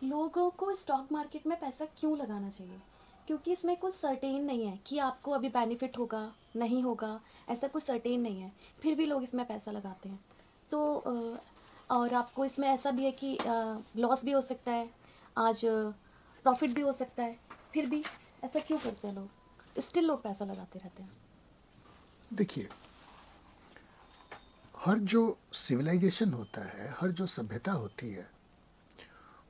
लोगों को stock market में पैसा क्यों लगाना चाहिए? क्योंकि इसमें कुछ सर्टेन नहीं है कि आपको अभी बेनिफिट होगा, नहीं होगा, ऐसा कुछ सर्टेन नहीं है। फिर भी लोग इसमें पैसा लगाते हैं। तो और आपको इसमें ऐसा भी है कि लॉस भी हो सकता है, आज प्रॉफिट भी हो सकता है। फिर भी ऐसा क्यों करते हैं लोग? स्टिल लोग पैसा लगाते रहते हैं। देखिए, हर जो सिविलाइजेशन होता है, हर जो सभ्यता होती है,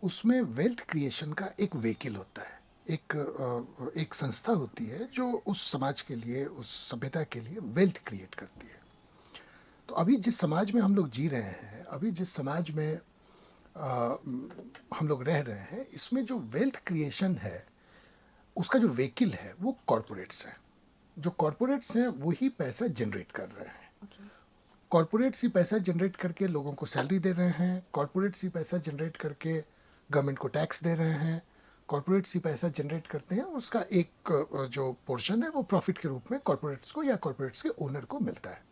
उसमें वेल्थ क्रिएशन का एक व्हीकल होता है। एक संस्था होती है जो उस समाज के लिए, उस सभ्यता के लिए वेल्थ क्रिएट करती है। तो अभी जिस समाज में हम लोग जी रहे हैं, अभी जिस समाज में हम लोग रह रहे हैं, इसमें जो वेल्थ क्रिएशन है, उसका जो व्हीकल है वो कॉरपोरेट्स हैं। जो कॉरपोरेट्स हैं वही पैसा जनरेट कर रहे हैं। ओके। कॉरपोरेट्स ही पैसा जनरेट करके लोगों को सैलरी दे रहे हैं। कॉरपोरेट्स ही पैसा जनरेट करके गवर्नमेंट को टैक्स दे रहे हैं। कॉरपोरेट्स ही पैसा जनरेट करते हैं, उसका एक जो पोर्शन है वो प्रॉफिट के रूप में कॉरपोरेट्स को या कॉरपोरेट्स के ओनर को मिलता है।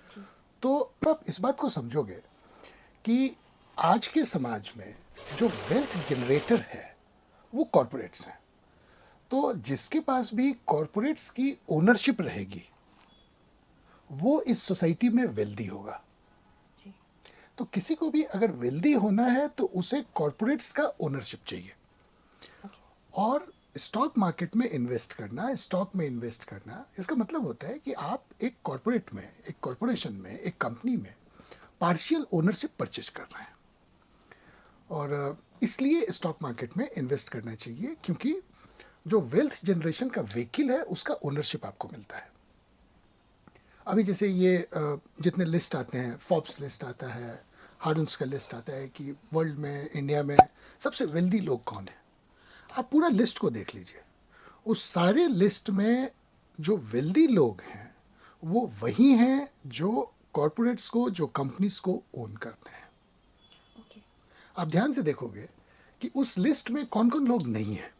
जी। तो आप इस बात को समझोगे कि आज के समाज में जो वेल्थ जनरेटर है वो कॉरपोरेट्स हैं। तो जिसके पास भी कॉरपोरेट्स की ओनरशिप रहेगी वो इस सोसाइटी में वेल्दी होगा। जी। तो किसी को भी अगर वेल्दी होना है तो उसे कॉरपोरेट्स का ओनरशिप चाहिए। ओके। और स्टॉक मार्केट में इन्वेस्ट करना, स्टॉक में इन्वेस्ट करना, इसका मतलब होता है कि आप एक कॉरपोरेट में, एक कॉरपोरेशन में, एक कंपनी में पार्शियल ओनरशिप परचेज कर रहे हैं। और इसलिए स्टॉक मार्केट में इन्वेस्ट करना चाहिए, क्योंकि जो वेल्थ जनरेशन का व्हीकल है उसका ओनरशिप आपको मिलता है। अभी जैसे ये जितने लिस्ट आते हैं, फोर्ब्स लिस्ट आता है, हारून्स का लिस्ट आता है कि वर्ल्ड में, इंडिया में सबसे वेल्दी लोग कौन है, आप पूरा लिस्ट को देख लीजिए। उस सारे लिस्ट में जो वेल्दी लोग हैं वो वही हैं जो कॉरपोरेट्स को, जो कंपनीज को ओन करते हैं। ओके। आप ध्यान से देखोगे कि उस लिस्ट में कौन कौन लोग नहीं हैं।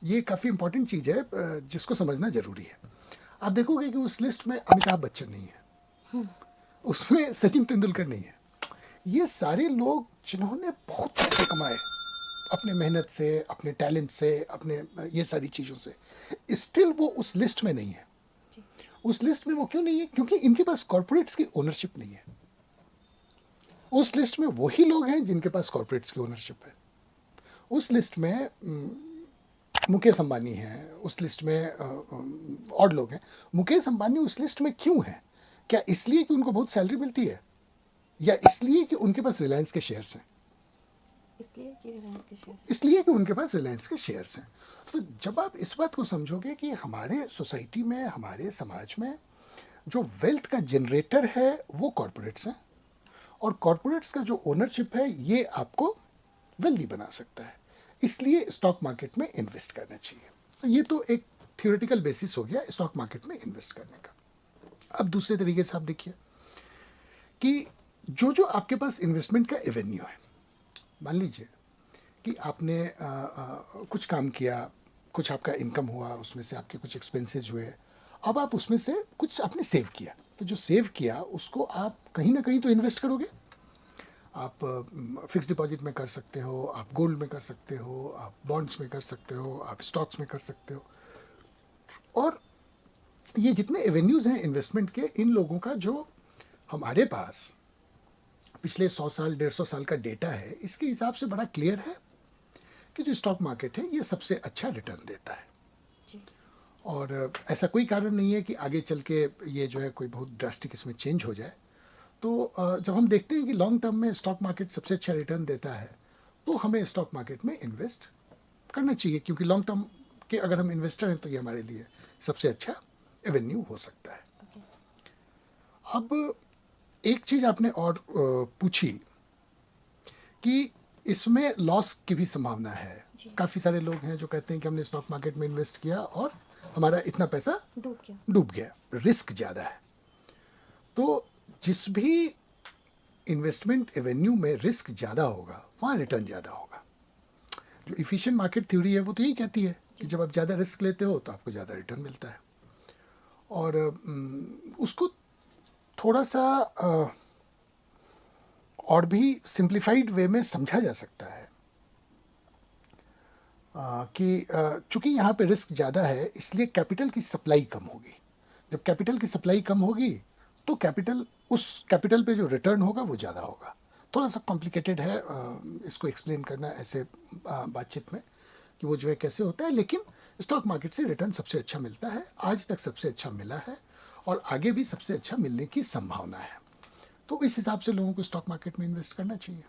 ये काफ़ी इंपॉर्टेंट चीज़ है, जिसको समझना ज़रूरी है। आप देखोगे कि उस लिस्ट में अमिताभ बच्चन नहीं है, उसमें सचिन तेंदुलकर नहीं है। ये सारे लोग जिन्होंने बहुत पैसे कमाए अपने मेहनत से, अपने टैलेंट से, अपने ये सारी चीज़ों से, स्टिल वो उस लिस्ट में नहीं है। जी। उस लिस्ट में वो क्यों नहीं है? क्योंकि इनके पास कॉरपोरेट्स की ओनरशिप नहीं है। उस लिस्ट में वही लोग हैं जिनके पास कॉरपोरेट्स की ओनरशिप है। उस लिस्ट में मुकेश अंबानी हैं, उस लिस्ट में और लोग हैं। मुकेश अंबानी उस लिस्ट में क्यों हैं? क्या इसलिए कि उनको बहुत सैलरी मिलती है, या इसलिए कि उनके पास रिलायंस के शेयर्स हैं? इसलिए कि रिलायंस के शेयर्स। इसलिए कि उनके पास रिलायंस के शेयर्स हैं। तो जब आप इस बात को समझोगे कि हमारे सोसाइटी में, हमारे समाज में जो वेल्थ का जनरेटर है वो कॉरपोरेट्स हैं, और कॉरपोरेट्स का जो ओनरशिप है ये आपको वेल्दी बना सकता है, इसलिए स्टॉक मार्केट में इन्वेस्ट करना चाहिए। तो ये तो एक थियोरेटिकल बेसिस हो गया स्टॉक मार्केट में इन्वेस्ट करने का। अब दूसरे तरीके से आप देखिए कि जो जो आपके पास इन्वेस्टमेंट का एवेन्यू है, मान लीजिए कि आपने कुछ काम किया, कुछ आपका इनकम हुआ, उसमें से आपके कुछ एक्सपेंसेस हुए, अब आप उसमें से कुछ आपने सेव किया, तो जो सेव किया उसको आप कहीं ना कहीं तो इन्वेस्ट करोगे। आप फिक्स डिपॉजिट में कर सकते हो, आप गोल्ड में कर सकते हो, आप बॉन्ड्स में कर सकते हो, आप स्टॉक्स में कर सकते हो। और ये जितने एवेन्यूज़ हैं इन्वेस्टमेंट के, इन लोगों का जो हमारे पास पिछले 100 साल, 150 साल का डेटा है, इसके हिसाब से बड़ा क्लियर है कि जो स्टॉक मार्केट है ये सबसे अच्छा रिटर्न देता है। जी। और ऐसा कोई कारण नहीं है कि आगे चल के ये जो है कोई बहुत ड्रास्टिक इसमें चेंज हो जाए। तो जब हम देखते हैं कि लॉन्ग टर्म में स्टॉक मार्केट सबसे अच्छा रिटर्न देता है, तो हमें स्टॉक मार्केट में इन्वेस्ट करना चाहिए, क्योंकि लॉन्ग टर्म के अगर हम इन्वेस्टर हैं तो ये हमारे लिए सबसे अच्छा एवेन्यू हो सकता है। ओके। अब एक चीज़ आपने और पूछी कि इसमें लॉस की भी संभावना है। जी। काफ़ी सारे लोग हैं जो कहते हैं कि हमने स्टॉक मार्केट में इन्वेस्ट किया और हमारा इतना पैसा डूब गया। डूब गया, रिस्क ज़्यादा है। तो जिस भी इन्वेस्टमेंट एवेन्यू में रिस्क ज़्यादा होगा वहाँ रिटर्न ज़्यादा होगा। जो इफिशिएंट मार्केट थ्योरी है वो तो यही कहती है कि जी। जब आप ज़्यादा रिस्क लेते हो तो आपको ज़्यादा रिटर्न मिलता है। और उसको थोड़ा सा और भी सिंप्लीफाइड वे में समझा जा सकता है कि चूंकि यहाँ पे रिस्क ज़्यादा है, इसलिए कैपिटल की सप्लाई कम होगी। जब कैपिटल की सप्लाई कम होगी तो कैपिटल, उस कैपिटल पे जो रिटर्न होगा वो ज़्यादा होगा। थोड़ा सा कॉम्प्लिकेटेड है इसको एक्सप्लेन करना ऐसे बातचीत में कि वो जो है कैसे होता है, लेकिन स्टॉक मार्केट से रिटर्न सबसे अच्छा मिलता है, आज तक सबसे अच्छा मिला है और आगे भी सबसे अच्छा मिलने की संभावना है। तो इस हिसाब से लोगों को स्टॉक मार्केट में इन्वेस्ट करना चाहिए।